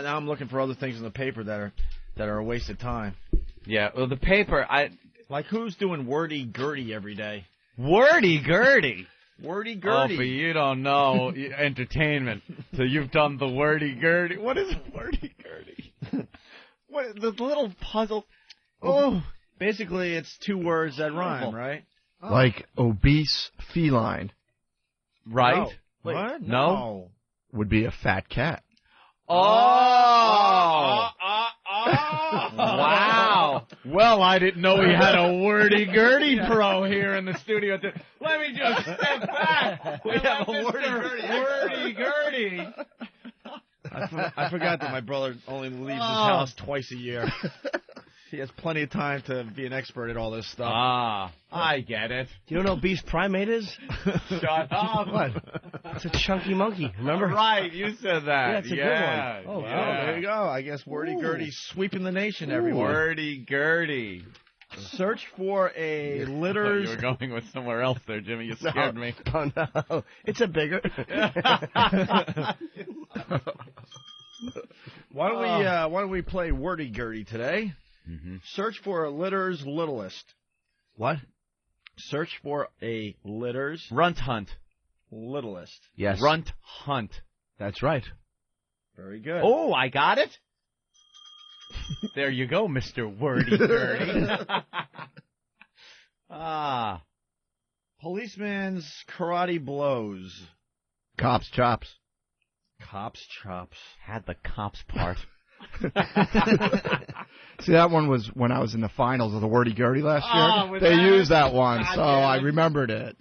now I'm looking for other things in the paper that are a waste of time. Yeah, well, the paper, Like, who's doing Wordy Gurdy every day? Wordy Gurdy. Wordy Gurdy. Oh, but you don't know entertainment, so you've done the Wordy Gurdy. What is Wordy Gurdy? What the little puzzle? Oh, basically, it's 2 words that rhyme, right? Oh. Like obese feline. Right? No. Wait, what? No. Would be a fat cat. Oh! Wow. Well, I didn't know we had a Wordy-Gurdy pro here in the studio. Let me just step back. We have a Wordy-Gurdy. I forgot that my brother only leaves his house twice a year. He has plenty of time to be an expert at all this stuff. Ah, I get it. You know what obese primate is? Shut up. What? It's a chunky monkey, remember? Right, you said that. Yeah, it's a good one. Oh, wow. There you go. I guess Wordy-Gurdy's sweeping the nation everywhere. Wordy-Gurdy. Search for a litter's... You were going with somewhere else there, Jimmy. You scared me. Oh, no. It's a bigger... Why don't we play Wordy-Gurdy today? Mm-hmm. Search for a litter's littlest. What? Search for a litter's... Runt hunt. Littlest. Yes. Runt hunt. That's right. Very good. Oh, I got it. There you go, Mr. Wordy-Gurdy. Policeman's karate blows. Cops chops. Cops chops. Had the cops part. See, that one was when I was in the finals of the Wordy Gurdy last year. They that? used that one, God so damn I it. remembered it.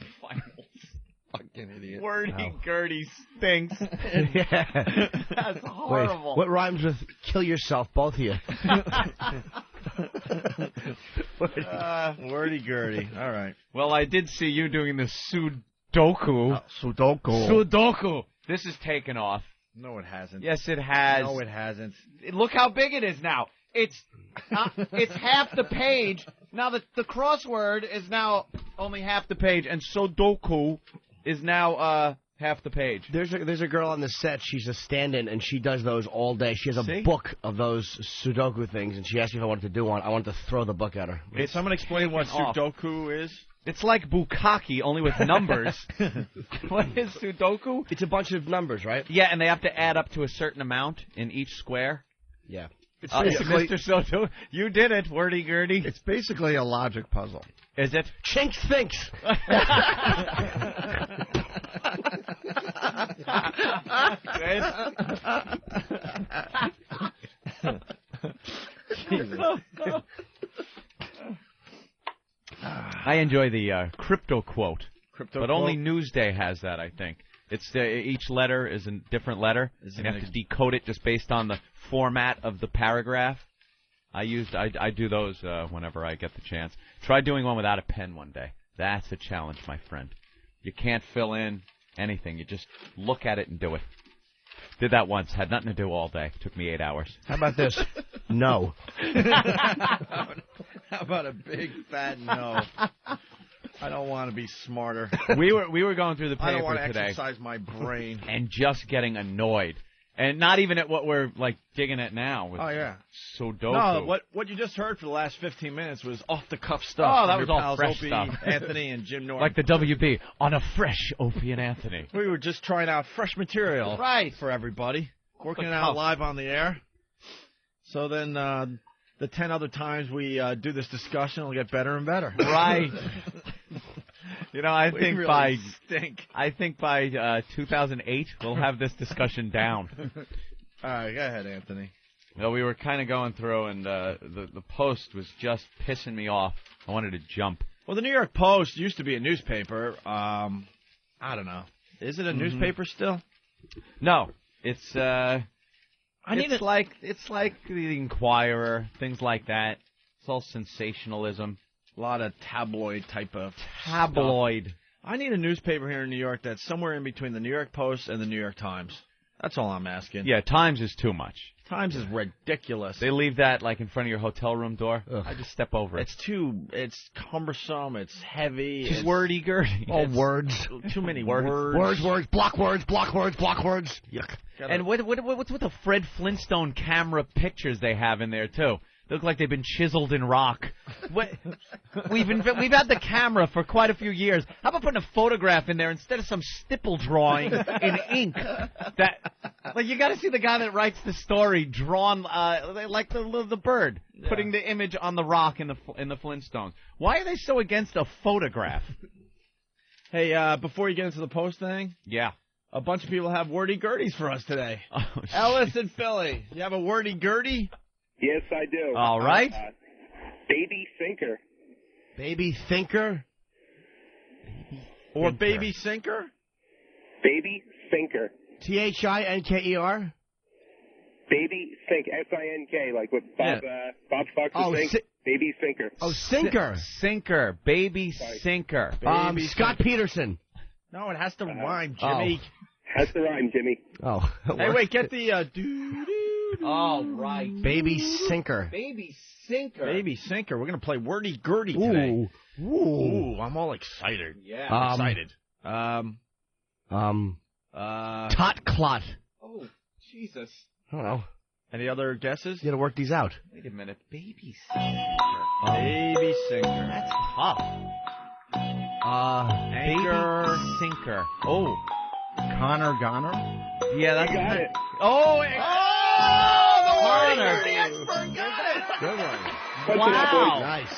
Fucking idiot. Wordy-Gurdy stinks. Yeah. That's horrible. Wait, what rhymes with kill yourself, both of you? Wordy-Gurdy. All right. Well, I did see you doing the Sudoku. Sudoku. Sudoku. This is taken off. No, it hasn't. Yes, it has. No, it hasn't. Look how big it is now. It's half the page. Now the crossword is now only half the page, and Sudoku is now half the page. There's a girl on the set. She's a stand-in, and she does those all day. She has a book of those Sudoku things, and she asked me if I wanted to do one. I wanted to throw the book at her. Hey, someone explain what Sudoku is? It's like bukkake, only with numbers. What is Sudoku? It's a bunch of numbers, right? Yeah, and they have to add up to a certain amount in each square. Yeah. It's basically, Mr. Soto, you did it, Wordy-Gurdy. it's basically a logic puzzle. Is it? Chink thinks. I enjoy the crypto quote, but only Newsday has that, I think. It's each letter is a different letter, and you have to decode it just based on the format of the paragraph. I do those whenever I get the chance. Try doing one without a pen one day. That's a challenge, my friend. You can't fill in anything. You just look at it and do it. Did that once. Had nothing to do all day. Took me 8 hours. How about this? No. How about a big fat no? I don't want to be smarter. We were going through the paper I don't want to today exercise my brain. and just getting annoyed. And not even at what we're, like, digging at now. With Sudoku. No, what you just heard for the last 15 minutes was off-the-cuff stuff. Oh, that from was your all pals fresh Opie, stuff. Anthony and Jim Norton. Like the WB, on a fresh Opie and Anthony. We were just trying out fresh material for everybody. Working it out live on the air. So then the 10 other times we do this discussion, it'll get better and better. Right. You know, I think by 2008 we'll have this discussion down. All right, go ahead, Anthony. Well, we were kind of going through, and the Post was just pissing me off. I wanted to jump. Well, the New York Post used to be a newspaper. I don't know. Is it a newspaper still? No, it's like the Inquirer, things like that. It's all sensationalism. A lot of tabloid type of tabloid. Stuff. I need a newspaper here in New York that's somewhere in between the New York Post and the New York Times. That's all I'm asking. Yeah, Times is too much. Times is ridiculous. They leave that like in front of your hotel room door. Ugh. I just step over it. It's cumbersome. It's heavy. It's wordy gurdy. All words. Too many words. Words. Block words. Yuck. And what's with the Fred Flintstone camera pictures they have in there too? They look like they've been chiseled in rock. We've had the camera for quite a few years. How about putting a photograph in there instead of some stipple drawing in ink? You got to see the guy that writes the story drawn like the bird, putting the image on the rock in the Flintstones. Why are they so against a photograph? Hey, before you get into the post thing, yeah, a bunch of people have wordy gurdies for us today. Oh, Ellis and Philly, you have a wordy gurdy? Yes, I do. All right. Baby thinker. Baby thinker? Or baby sinker? Baby thinker. Thinker? Baby think. S-I-N-K, like what Bob Fox is saying. Baby thinker. Oh, sinker. Sinker. Baby sinker. Scott Peterson. No, it has to rhyme, Jimmy. Has to rhyme, Jimmy. Oh. Hey, wait, get the doo-doo. Oh, right. Baby sinker. Baby sinker. Baby sinker. We're going to play wordy gurdy today. Ooh, I'm all excited. Yeah. I'm excited. Tot clot. Oh, Jesus. I don't know. Any other guesses? You got to work these out. Wait a minute. Baby sinker. Baby sinker. That's tough. Anchor. Baby sinker. Oh. Connor Goner? Yeah, that's You got it. Oh, the Connor. wordy expert got it. Good one. Wow. Nice.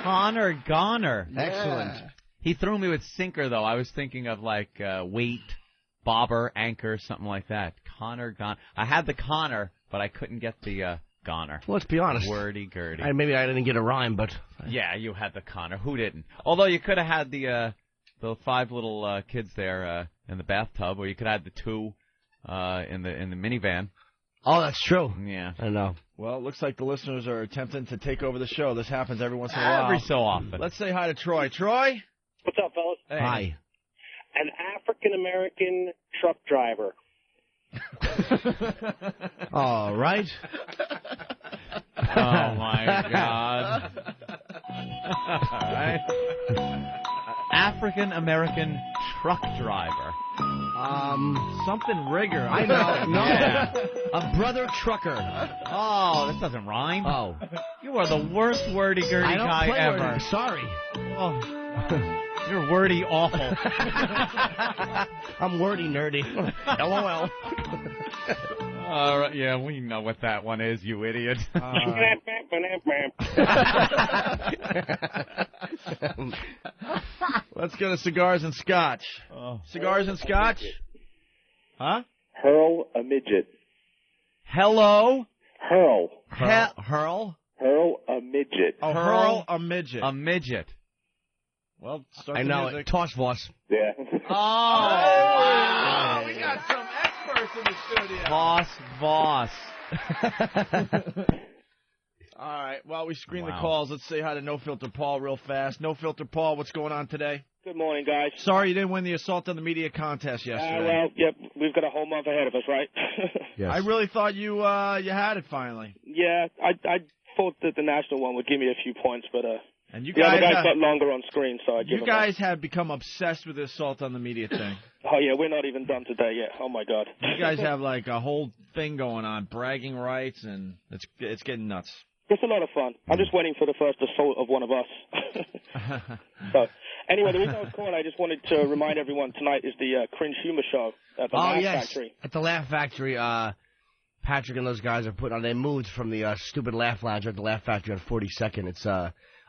Connor Goner. Excellent. He threw me with sinker, though. I was thinking of, like, weight, bobber, anchor, something like that. Connor Goner. I had the Connor, but I couldn't get the Goner. Well, let's be honest. Wordy gurdy. Maybe I didn't get a rhyme, but... Yeah, you had the Connor. Who didn't? Although you could have had the 5 little kids there in the bathtub, or you could have had the 2 in the minivan. Oh, that's true. Yeah. I don't know. Well, it looks like the listeners are attempting to take over the show. This happens every once in a while. Every so often. Let's say hi to Troy. Troy? What's up, fellas? Hey. Hi. An African-American truck driver. All right. Oh, my God. All right. African-American truck driver. Something rigger. I know. No. Yeah. A brother trucker. Oh, this doesn't rhyme. Oh. You are the worst wordy-gurdy guy play ever. wordy. Sorry. Oh. You're wordy awful. I'm wordy nerdy. LOL. All right, yeah, we know what that one is, you idiot. Let's go to cigars and scotch. Cigars and scotch? Huh? Hurl a midget. Hello? Hurl. Hurl? Hurl a midget. Oh, hurl a midget. A midget. Well, start I the know. music. Toss Voss. Yeah. Oh, wow. We got some experts in the studio. Voss. All right. Well, we screen the Wow. calls. Let's say hi to No Filter Paul real fast. No Filter Paul, what's going on today? Good morning, guys. Sorry you didn't win the Assault on the Media contest yesterday. Well, yep, we've got a whole month ahead of us, right? Yes. I really thought you had it finally. Yeah, I thought that the national one would give me a few points, but And you the other guys, guys got longer on screen, so I give you them guys have become obsessed with the Assault on the Media thing. Oh, yeah, we're not even done today yet. Oh, my God. You guys have like a whole thing going on, bragging rights, and it's getting nuts. It's a lot of fun. I'm just waiting for the first assault of one of us. So, anyway, the reason I was calling, I just wanted to remind everyone tonight is the Cringe Humor Show at the Laugh Factory. At the Laugh Factory, Patrick and those guys are putting on. They moved from the stupid Laugh Lounge at the Laugh Factory on 42nd. It's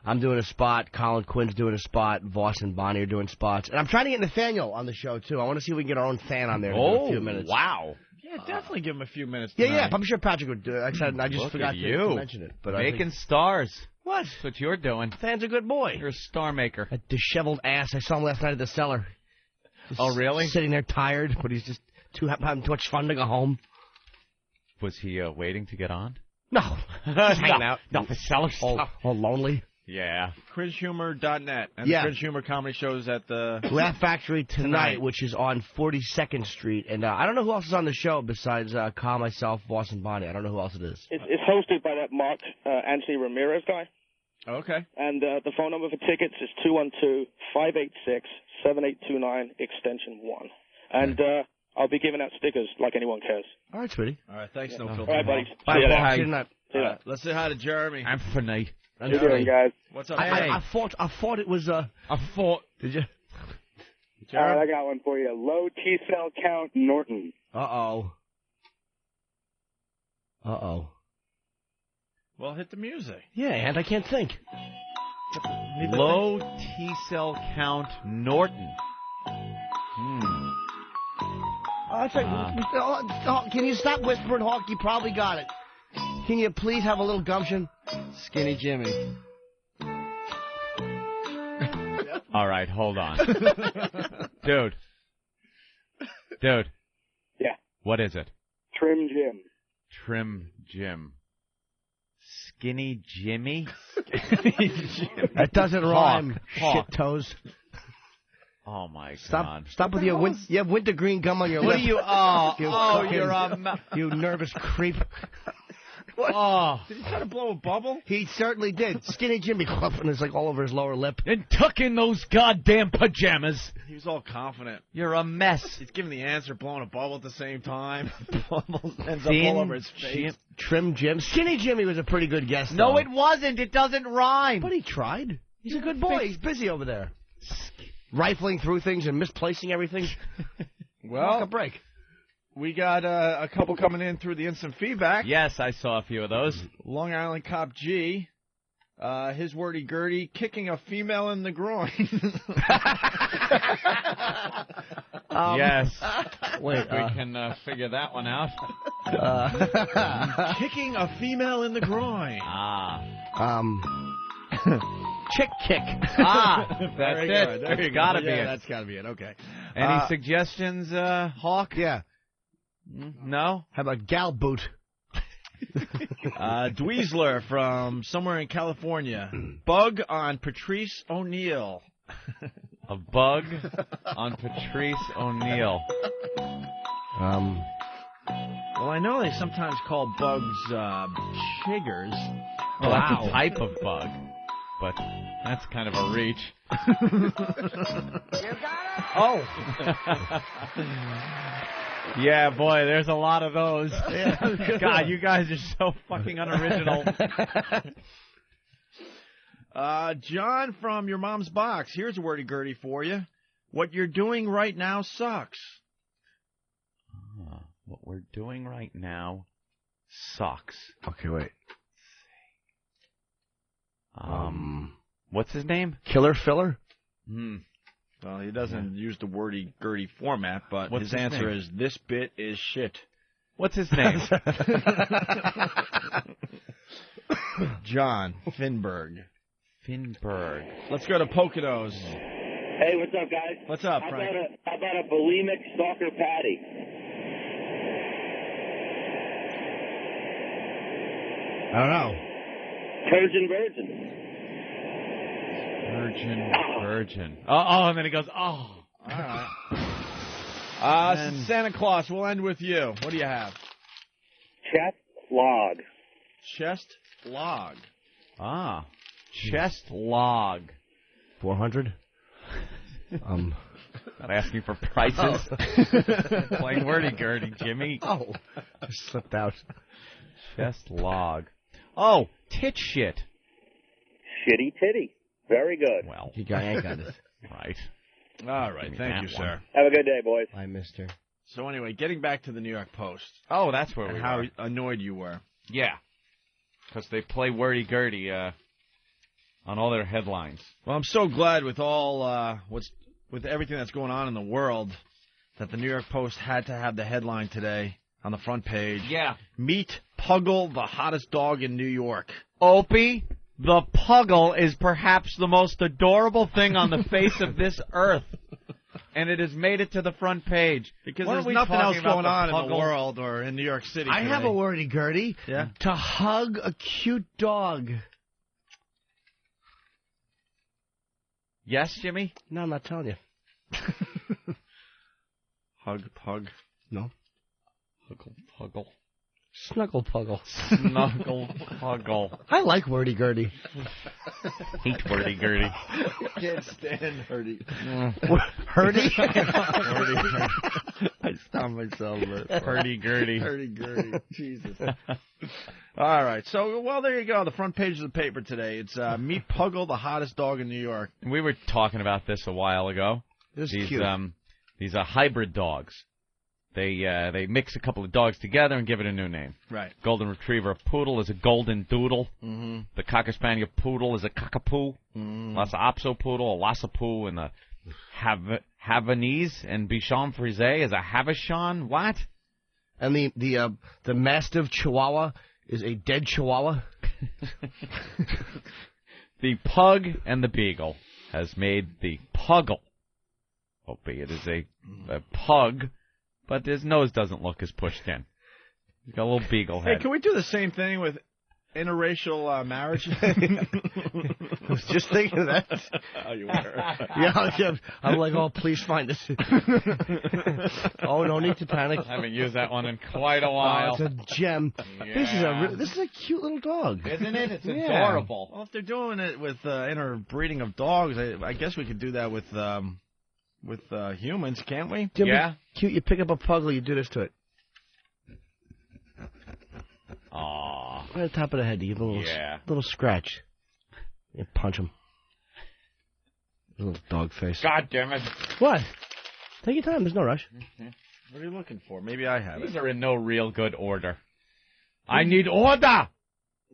I'm doing a spot. Colin Quinn's doing a spot. Voss and Bonnie are doing spots. And I'm trying to get Nathaniel on the show, too. I want to see if we can get our own fan on there in a few minutes. Wow. Yeah, definitely give him a few minutes. Yeah, tonight. I'm sure Patrick would do it. I just Look forgot at to you. mention it. But Making stars. What? That's what you're doing. Fan's a good boy. You're a star maker. That disheveled ass. I saw him last night at the cellar. Just Oh, really? Sitting there tired, but he's just having too much fun to go home. Was he waiting to get on? No. Just hanging out. No, the cellar stuff. All lonely. Yeah. CringeHumor.net. And Yeah. the Cringe Humor comedy shows at the Laugh Factory tonight, which is on 42nd Street. And I don't know who else is on the show besides Kyle, myself, Boss, and Bonnie. I don't know who else it is. It's hosted by that Mark Anthony Ramirez guy. Okay. And the phone number for tickets is 212-586-7829, extension 1. And I'll be giving out stickers like anyone cares. All right, sweetie. All right, thanks, No Filter. All right, buddies. Bye, See you Boss. later. Good night. Let's say hi to Jeremy. I'm funny. How you doing, guys? What's up? I thought it was I thought. Did you? All right, I got one for you. Low T-cell count Norton. Uh-oh. Well, hit the music. Yeah, and I can't think. Low T-cell count Norton. Oh, that's right. Can you stop whispering, Hawk? You probably got it. Can you please have a little gumption? Skinny Jimmy. All right, hold on. Dude. Yeah. What is it? Trim Jim. Trim Jim. Skinny Jimmy? That doesn't rhyme. Hawk. Shit toes. Oh, my God. Stop with your you have wintergreen gum on your What lip. are you? You're a... You nervous creep. What? Oh. Did he try to blow a bubble? He certainly did. Skinny Jimmy, and it's like all over his lower lip. And tuck in those goddamn pajamas. He was all confident. You're a mess. He's giving the answer, blowing a bubble at the same time. Bubble ends up all over his face. Trim Jim. Skinny Jimmy was a pretty good guess, No, though. it wasn't. It doesn't rhyme. But he tried. He's a good boy. He's busy over there. Rifling through things and misplacing everything. Well, Take a break. We got a couple coming in through the instant feedback. Yes, I saw a few of those. Long Island Cop G, his wordy gurdy, kicking a female in the groin. Yes. Wait, we can figure that one out. Kicking a female in the groin. Chick kick. That's Very it. good. That's There you gotta go. be Yeah, it. that's got to be it. Okay. Any suggestions, Hawk? Yeah. No? How about gal boot? Dweezler from somewhere in California. Bug on Patrice O'Neill. A bug on Patrice O'Neill. Well, I know they sometimes call bugs chiggers. Well, that's a type of bug, but that's kind of a reach. Oh. Yeah, boy, there's a lot of those. God, you guys are so fucking unoriginal. John from your mom's box. Here's a wordy gurdy for you. What you're doing right now sucks. What we're doing right now sucks. Okay, wait. What's his name? Killer Filler? Well, he doesn't use the wordy gurdy format, but What's his his answer name? is this bit is shit. What's his name? John Finberg. Finberg. Let's go to Poconos. Hey, what's up, guys? What's up, Frank? How about a bulimic stalker patty? I don't know. Virgin. Virgin. Oh, and then he goes, oh. All right. Santa Claus, we'll end with you. What do you have? Chest log. Chest log. Chest log. 400? Not asking for prices. Playing wordy gurdy, Jimmy. Oh, I slipped out. Chest log. Oh, tit shit. Shitty titty. Very good. Well, You ain't got it. right. All right. Give me Thank that you, one. sir. Have a good day, boys. I missed her. So anyway, getting back to the New York Post. Oh, that's where And we how were. annoyed you were. Yeah. Because they play wordy gurdy on all their headlines. Well, I'm so glad with all with everything that's going on in the world that the New York Post had to have the headline today on the front page. Yeah. Meet Puggle, the hottest dog in New York. Opie, the Puggle is perhaps the most adorable thing on the face of this earth. And it has made it to the front page. Because What there's are we nothing else talking about going on in the Puggle? world or in New York City I today. have a wordy gurdy. Yeah? To hug a cute dog. Yes, Jimmy? No, I'm not telling you. Pug. No. Puggle. Snuggle Puggle. Snuggle Puggle. I like Wordy Gurdy. Hate Wordy Gurdy. Can't stand Hurdy. Hurdy? I stopped myself. Hurdy-gurdy. Hurdy-gurdy. Jesus. All right. So, well, there you go. The front page of the paper today. It's Meet Puggle, the hottest dog in New York. We were talking about this a while ago. This is cute. These are hybrid dogs. They mix a couple of dogs together and give it a new name. Right. Golden Retriever Poodle is a Golden Doodle. Mm-hmm. The Cocker Spaniel Poodle is a Cockapoo. Mm-hmm. Lhasa Apso Poodle, a Lhasa-Poo, and the Havanese and Bichon Frise is a Havishon. What? And the Mastiff Chihuahua is a dead Chihuahua. The Pug and the Beagle has made the Puggle. Albeit it is a pug, but his nose doesn't look as pushed in. He's got a little beagle head. Hey, can we do the same thing with interracial marriage? I was just thinking of that. Oh, you were. Yeah, I'm like, oh, please find this. Oh, no need to panic. I haven't used that one in quite a while. Oh, it's a gem. Yeah. This is a cute little dog. Isn't it? It's adorable. Well, if they're doing it with interbreeding of dogs, I guess we could do that with humans, can't we? Jimmy, Yeah. Cute. You pick up a puggle, you do this to it. Aww. Right at the top of the head, you give a little scratch. You punch him. Little dog face. God damn it. What? Take your time. There's no rush. What are you looking for? Maybe I have These it. are in no real good order. I need order!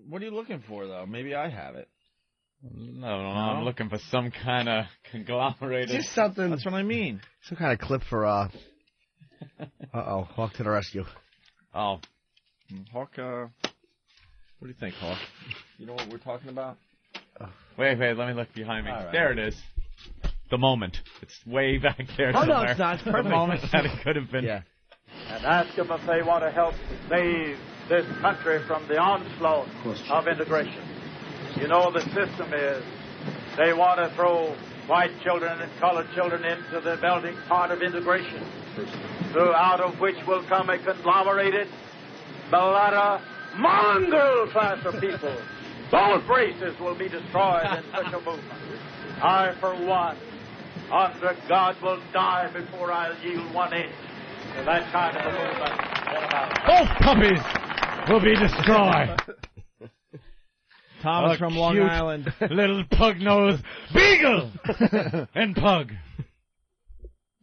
What are you looking for, though? Maybe I have it. No, I'm looking for some kind of conglomerated... Just something. That's what I mean. Some kind of clip for, Uh-oh, Hawk to the rescue. Oh. Hawk, what do you think, Hawk? You know what we're talking about? Wait, let me look behind me. Right. There it is. The moment. It's way back there Oh, somewhere. no, it's not. It's perfect. The moment that it could have been. Yeah. And ask them if they want to help save this country from the onslaught of integration. You know, the system is they want to throw white children and colored children into the melting pot of integration, out of which will come a conglomerated, mulatto, mongrel class of people. Both races will be destroyed in such a movement. I, for one, under God, will die before I'll yield 1 inch to that kind of a movement. Both puppies will be destroyed. Thomas from Long Island. Little pug-nosed beagle and pug.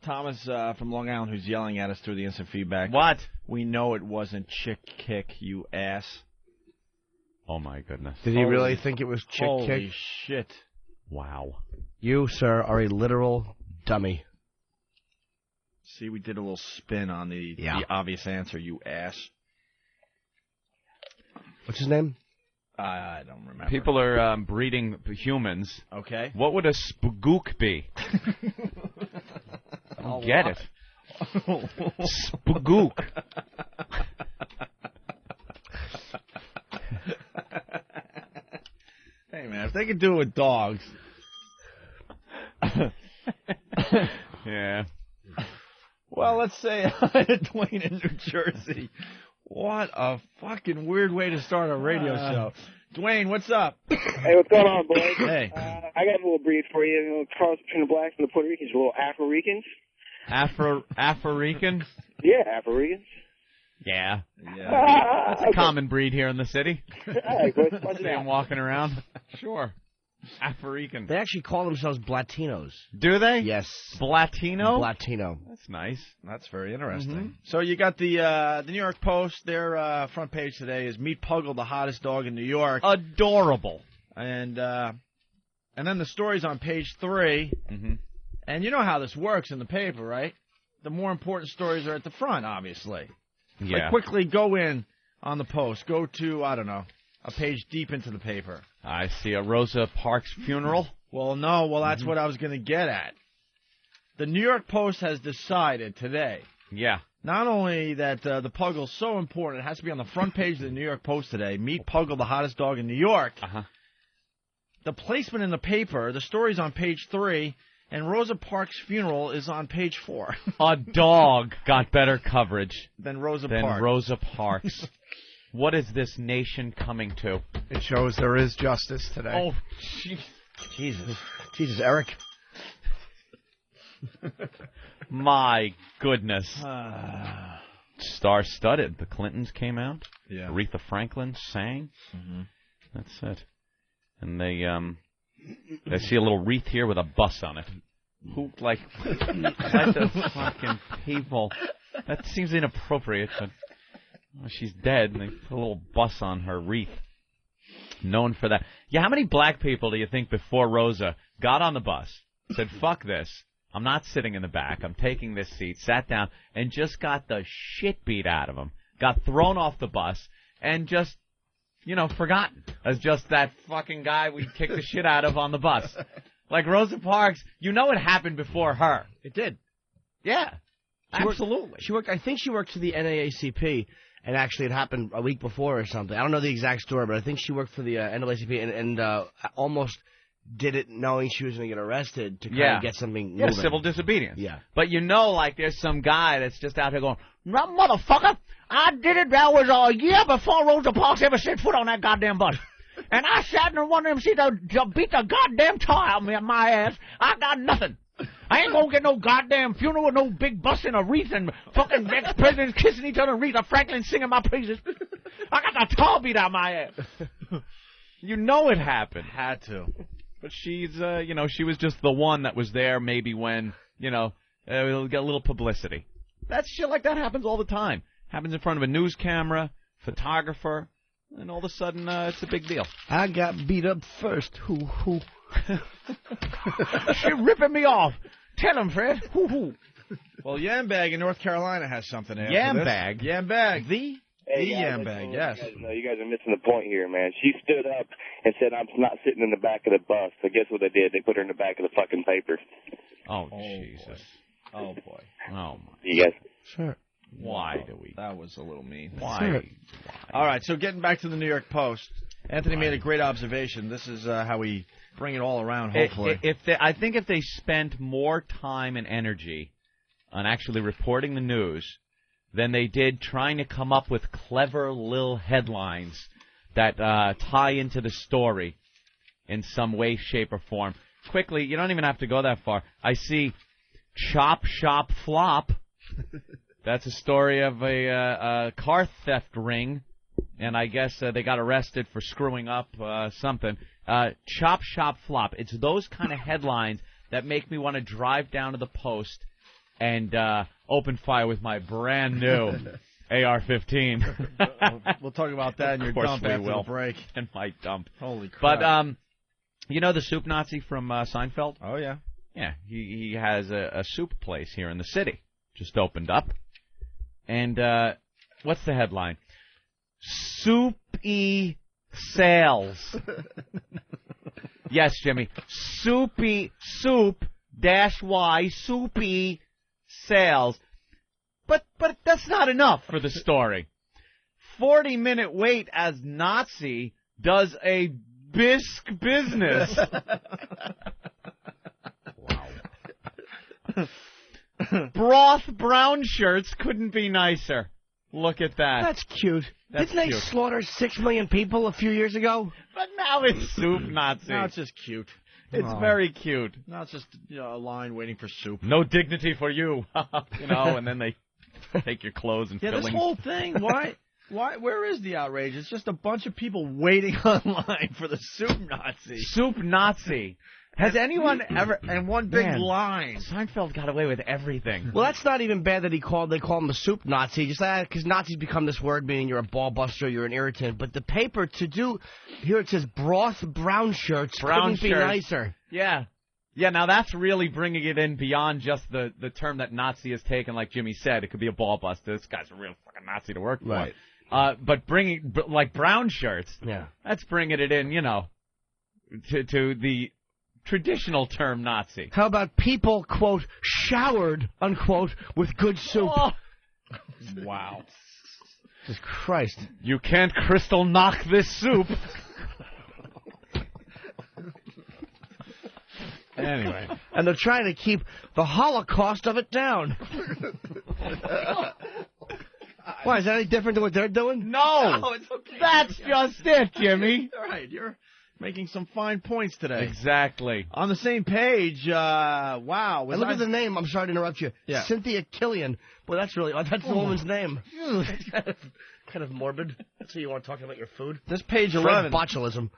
Thomas from Long Island who's yelling at us through the instant feedback. What? We know it wasn't chick kick, you ass. Oh, my goodness. Did he really think it was chick Holy kick? shit. Wow. You, sir, are a literal dummy. See, we did a little spin on the obvious answer, you ass. What's his name? I don't remember. People are breeding humans. Okay. What would a spagook be? I don't get it. Spagook. Hey, man, if they could do it with dogs. Yeah. Well, let's say Dwayne in New Jersey. What a fucking weird way to start a radio show. Dwayne, what's up? Hey, what's going on, boys? Hey. I got a little breed for you. A cross between the blacks and the Puerto Ricans. A little Afro-Ricans. Afro-Rican? Yeah, Afro-Ricans. Yeah. Yeah. That's a common breed here in the city. Hey, boys, See them walking around. Sure. Afro-Rican. They actually call themselves Blatinos. Do they? Yes. Blatino? Blatino. That's nice. That's very interesting. So you got the New York Post. Their front page today is Meet Puggle, the hottest dog in New York. Adorable. And then the story's on page 3. Mm-hmm. And you know how this works in the paper, right? The more important stories are at the front, obviously. Yeah. Like quickly go in on the Post. Go to, I don't know, a page deep into the paper. I see a Rosa Parks funeral. Well, no. Well, that's what I was going to get at. The New York Post has decided today. Yeah. Not only that the Puggle's so important, it has to be on the front page of the New York Post today. Meet Puggle, the hottest dog in New York. Uh-huh. the placement in the paper, the story's on page 3, and Rosa Parks' funeral is on page 4. A dog got better coverage than Rosa Parks. What is this nation coming to? It shows there is justice today. Oh, Jesus, Eric. My goodness. Star-studded. The Clintons came out. Yeah. Aretha Franklin sang. Mm-hmm. That's it. And they see a little wreath here with a bus on it. Who, like the fucking people? That seems inappropriate, but she's dead, and they put a little bus on her wreath. Known for that. Yeah, how many black people do you think before Rosa got on the bus, said, fuck this, I'm not sitting in the back, I'm taking this seat, sat down, and just got the shit beat out of them, got thrown off the bus, and just, forgotten as just that fucking guy we kicked the shit out of on the bus. Like Rosa Parks, it happened before her. It did. Yeah, absolutely. I think she worked for the NAACP, and actually it happened a week before or something. I don't know the exact story, but I think she worked for the NAACP and almost did it knowing she was going to get arrested to kind of get something moving. Yeah, civil disobedience. Yeah. But there's some guy that's just out here going, motherfucker, I did it. That was a year before Rosa Parks ever set foot on that goddamn bus. And I sat in one of them seats to beat the goddamn tar out of my ass. I got nothing. I ain't gonna get no goddamn funeral with no big bus and a wreath and fucking ex-presidents kissing each other and Aretha Franklin singing my praises. I got the tar beat out of my ass. It happened. Had to. But she's, she was just the one that was there maybe when, it'll get a little publicity. That shit like that happens all the time. Happens in front of a news camera, photographer, and all of a sudden it's a big deal. I got beat up first. Hoo. She ripping me off. Tell him, Fred. Hoo. Well, Yambag in North Carolina has something after Yambag? this. Yambag. Hey, the Yambag, yes. You guys are missing the point here, man. She stood up and said, I'm not sitting in the back of the bus. So guess what they did? They put her in the back of the fucking paper. Oh Jesus. Boy. Oh, boy. Oh, my. Yes. Sure. Why do we? That was a little mean. Why? All right, so getting back to the New York Post, Anthony made a great observation. This is how we bring it all around, hopefully. I think if they spent more time and energy on actually reporting the news than they did trying to come up with clever little headlines that tie into the story in some way, shape, or form. Quickly, you don't even have to go that far. I see Chop Shop Flop. That's a story of a car theft ring, and I guess they got arrested for screwing up something. Chop Shop Flop. It's those kind of headlines that make me want to drive down to the Post and open fire with my brand new AR-15. We'll talk about that in your dump after the break. In my dump. Holy crap. But, the soup Nazi from Seinfeld? Oh, yeah. Yeah, he has a soup place here in the city. Just opened up. And what's the headline? Soupy sales. Yes, Jimmy. Soupy, soup, -y, soupy sales. But that's not enough for the story. 40-minute wait as Nazi does a bisque business. Wow. Broth brown shirts couldn't be nicer. Look at that. That's cute. Didn't they slaughter 6 million people a few years ago? But now it's soup Nazi. Now it's just cute. It's very cute. Now it's just a line waiting for soup. No dignity for you. And then they take your clothes and fillings. This whole thing, why, where is the outrage? It's just a bunch of people waiting online for the soup Nazi. Soup Nazi. Has anyone ever... And one big line. Seinfeld got away with everything. Well, that's not even bad that they call him the soup Nazi. Just because Nazi's become this word meaning you're a ball buster, you're an irritant. But the paper here it says broth brown shirts. Couldn't be nicer. Yeah. Yeah, now that's really bringing it in beyond just the term that Nazi has taken, like Jimmy said. It could be a ball buster. This guy's a real fucking Nazi to work for. Right. But bringing, like brown shirts, that's bringing it in, to the traditional term Nazi. How about people, quote, showered, unquote, with good soup? Oh. Wow. Jesus Christ. You can't crystal knock this soup. Anyway. And they're trying to keep the Holocaust of it down. Why, is that any different than what they're doing? No, it's okay. That's just it, Jimmy. All right, you're making some fine points today. Exactly. On the same page, wow. And look at the name. I'm sorry to interrupt you. Yeah. Cynthia Killian. Well, that's the woman's name. kind of morbid. So you want to talk about your food? This page 11. Botulism.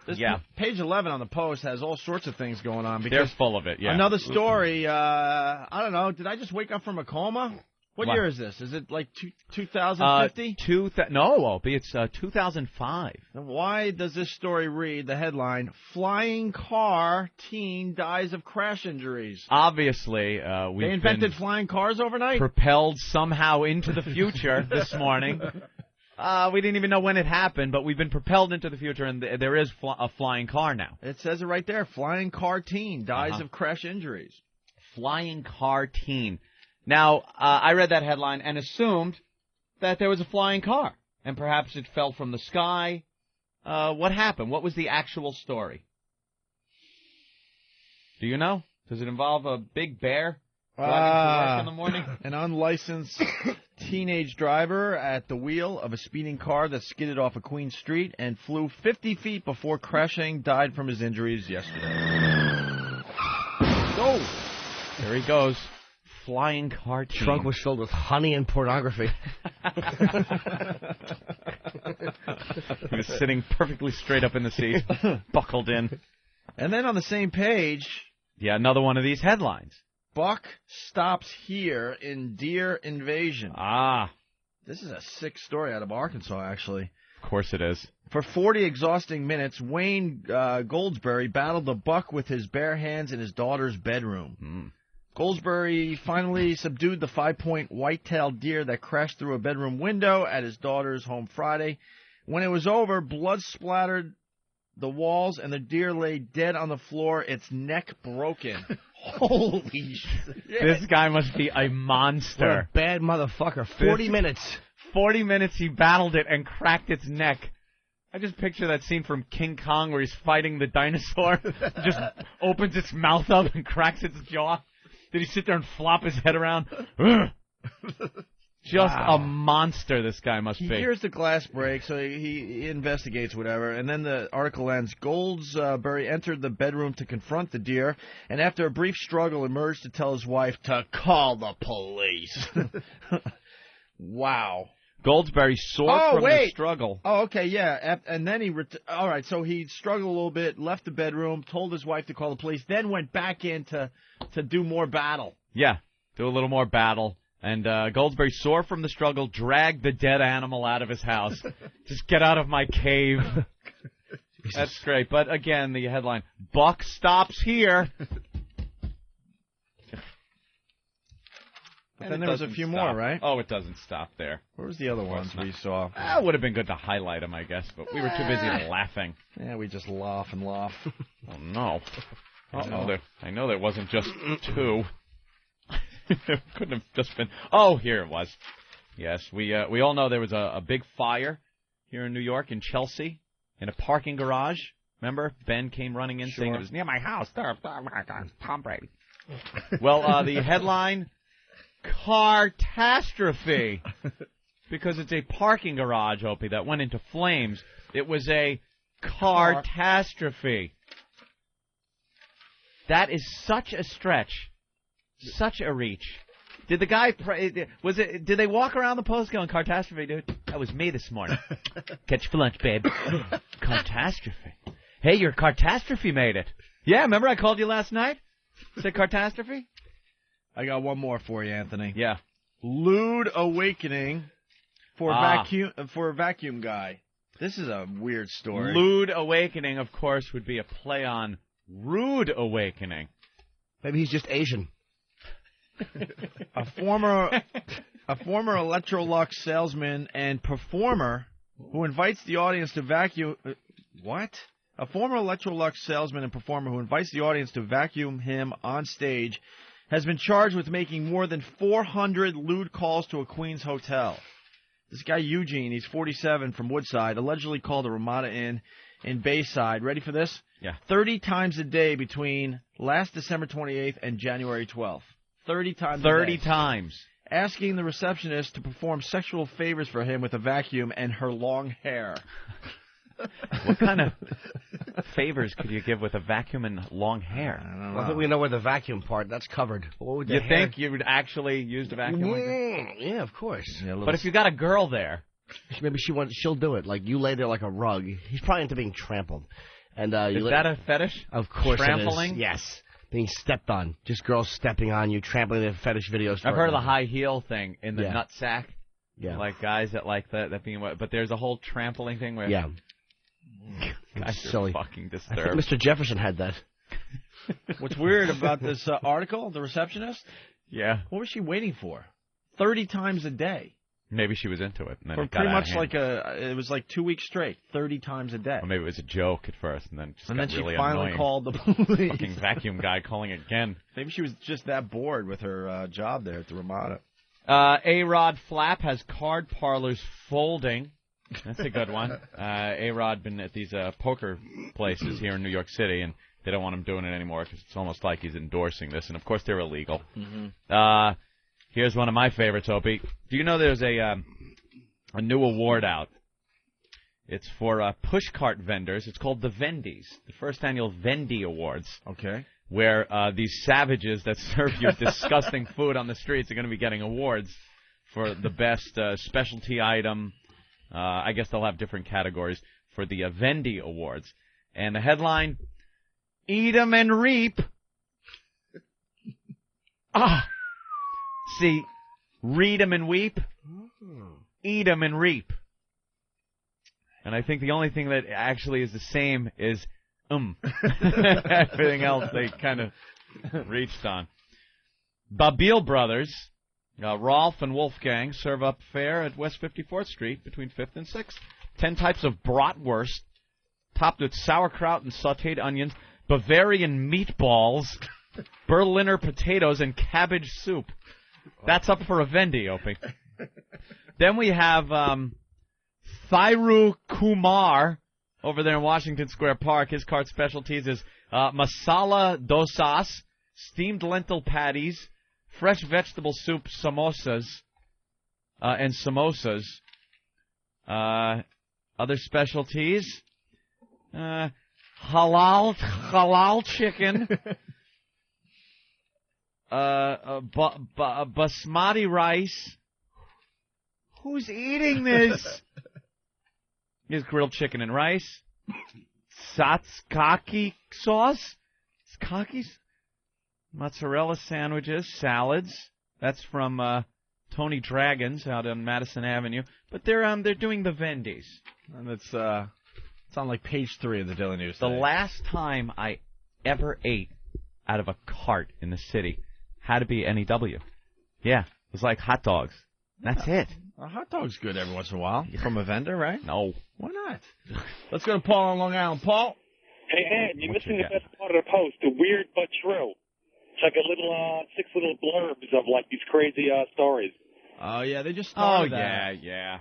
Page 11 on the Post has all sorts of things going on. Because they're full of it, yeah. Another story, I don't know, did I just wake up from a coma? What year is this? Is it like 2050? No, it's 2005. Then why does this story read, the headline, Flying Car Teen Dies of Crash Injuries? Obviously, they invented flying cars overnight? Propelled somehow into the future this morning. We didn't even know when it happened, but we've been propelled into the future, and there is a flying car now. It says it right there. Flying car teen dies of crash injuries. Flying car teen. Now, I read that headline and assumed that there was a flying car, and perhaps it fell from the sky. What happened? What was the actual story? Do you know? Does it involve a big bear driving to work in the morning? An unlicensed teenage driver at the wheel of a speeding car that skidded off a Queen Street and flew 50 feet before crashing died from his injuries yesterday. Oh, there he goes. Flying car teen. Trunk was filled with honey and pornography. He was sitting perfectly straight up in the seat, buckled in. And then on the same page... Yeah, another one of these headlines. Buck stops here in deer invasion. Ah. This is a sick story out of Arkansas, actually. Of course it is. For 40 exhausting minutes, Wayne Goldsberry battled the buck with his bare hands in his daughter's bedroom. Goldsberry finally subdued the 5-point white-tailed deer that crashed through a bedroom window at his daughter's home Friday. When it was over, blood splattered the walls, and the deer lay dead on the floor, its neck broken. Holy shit. This guy must be a monster. What a bad motherfucker. 40 minutes. 40 minutes he battled it and cracked its neck. I just picture that scene from King Kong where he's fighting the dinosaur. Just opens its mouth up and cracks its jaw. Did he sit there and flop his head around? Just a monster this guy must be. He hears the glass break, so he investigates whatever, and then the article ends. Goldsberry entered the bedroom to confront the deer, and after a brief struggle emerged to tell his wife to call the police. Wow. Goldsberry sore from the struggle. Oh, okay, yeah. And then all right, so he struggled a little bit, left the bedroom, told his wife to call the police, then went back in to do more battle. Yeah, do a little more battle. And Goldsberry, sore from the struggle, dragged the dead animal out of his house. Just get out of my cave. That's great. But again, the headline, Buck stops here. But then there was a few more, right? Oh, it doesn't stop there. Where was the other ones we saw? It would have been good to highlight them, I guess, but we were too busy laughing. Yeah, we just laugh and laugh. Oh, no. I know there wasn't just two. It couldn't have just been... Oh, here it was. Yes, we all know there was a big fire here in New York, in Chelsea, in a parking garage. Remember? Ben came running in saying it was near my house. Tom Brady. Well, the headline, Cartastrophe. Because it's a parking garage, Opie, that went into flames. It was a cartastrophe. That is such a stretch. Such a reach. Did the guy did they walk around the post going, Cartastrophe, dude? That was me this morning. Catch you for lunch, babe. Cartastrophe. Hey, your Cartastrophe made it. Yeah, remember I called you last night? Said Cartastrophe? I got one more for you, Anthony. Yeah. Lewd awakening for a vacuum guy. This is a weird story. Lewd awakening, of course, would be a play on rude awakening. Maybe he's just Asian. A former Electrolux salesman and performer who invites the audience to vacuum... what? A former Electrolux salesman and performer who invites the audience to vacuum him on stage has been charged with making more than 400 lewd calls to a Queens hotel. This guy, Eugene, he's 47, from Woodside, allegedly called a Ramada Inn in Bayside. Ready for this? Yeah. 30 times a day between last December 28th and January 12th. 30 times 30 a day. times. Asking the receptionist to perform sexual favors for him with a vacuum and her long hair. What kind of favors could you give with a vacuum and long hair? I think we know where the vacuum part, that's covered. What would you think you would actually use the vacuum like that? Yeah, of course. Yeah, but if you got a girl there. Maybe she'll do it. Like, you lay there like a rug. He's probably into being trampled. And Is that a fetish? Of course Trampling? it is. Yes. Being stepped on. Just girls stepping on you, trampling their fetish videos. I've heard of the high heel thing in the nut sack. Yeah. Like guys that like that being what. But there's a whole trampling thing where. Yeah. Guys silly. are fucking I think disturbed. Mr. Jefferson had that. What's weird about this article, the receptionist? Yeah. What was she waiting for? 30 times a day. Maybe she was into it. And then For it got pretty out of much hand. like it was like 2 weeks straight, 30 times a day. Or maybe it was a joke at first, and then just got she really finally annoying. called the police. Fucking vacuum guy calling again. Maybe she was just that bored with her job there at the Ramada. A-Rod Flap has card parlors folding. That's a good one. A-Rod been at these poker places here in New York City, and they don't want him doing it anymore because it's almost like he's endorsing this, and of course they're illegal. Mm-hmm. Here's one of my favorites, Opie. Do you know there's a new award out? It's for pushcart vendors. It's called the Vendies, the first annual Vendy Awards. Okay. Where these savages that serve you disgusting food on the streets are going to be getting awards for the best specialty item. I guess they'll have different categories for the Vendy Awards. And the headline, Eat 'em and Reap. See, read 'em and weep, eat 'em and reap. And I think the only thing that actually is the same is Everything else they kind of reached on. Babeel Brothers, Rolf and Wolfgang, serve up fare at West 54th Street between 5th and 6th. 10 types of bratwurst, topped with sauerkraut and sautéed onions, Bavarian meatballs, Berliner potatoes, and cabbage soup. That's up for a Vendy, Opie. Then we have Thiru Kumar over there in Washington Square Park. His cart specialties is masala dosas, steamed lentil patties, fresh vegetable soup samosas, and samosas. Other specialties, halal chicken, basmati rice. Who's eating this? Here's grilled chicken and rice. Satskaki sauce. Skakis? Mozzarella sandwiches, salads. That's from Tony Dragons out on Madison Avenue. But they're doing the Vendies. And it's on like page 3 of the Daily News The today. last time I ever ate out of a cart in the city had to be NEW. Yeah, it was like hot dogs. That's it. A hot dog's good every once in a while. From a vendor, right? No. Why not? Let's go to Paul on Long Island. Paul? Hey, Ed, you're missing the best part of the post, the weird but true. It's like a little, 6 little blurbs of, like, these crazy stories. Oh, yeah, they just started that. Yeah.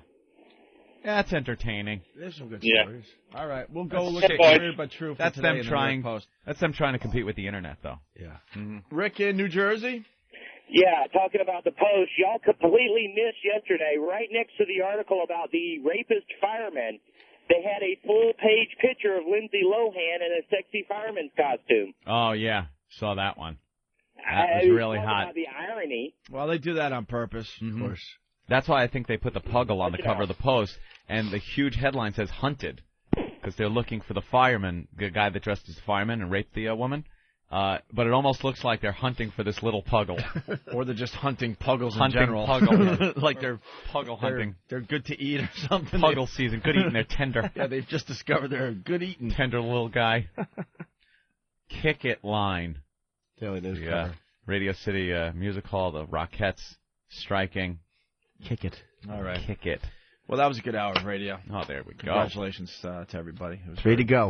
That's entertaining. There's some good Yeah. stories. All right, we'll go look Hey, at boys. Weird but True for That's today them in the trying. New York Post. That's them trying to compete with the internet, though. Yeah. Mm-hmm. Rick in New Jersey? Yeah, talking about the Post, y'all completely missed yesterday, right next to the article about the rapist firemen, they had a full-page picture of Lindsay Lohan in a sexy fireman's costume. Oh, yeah. Saw that one. That was really talk hot. About the irony. Well, they do that on purpose, Mhm. of course. That's why I think they put the puggle on the Check it cover out. of the Post, and the huge headline says "hunted," because they're looking for the fireman, the guy that dressed as a fireman and raped the woman. But it almost looks like they're hunting for this little puggle. Or they're just hunting puggles Hunting in general. puggle. Like they're Puggle hunting. They're good to eat or something. Puggle season. Good eating. They're tender. Yeah, they've just discovered they're good eating. Tender little guy. Kick It line. Daily News The cover. Radio City Music Hall, the Rockettes striking. Kick it. All right. Kick It. Well, that was a good hour of radio. Oh, there we go. Congratulations to everybody. It was 3 to go.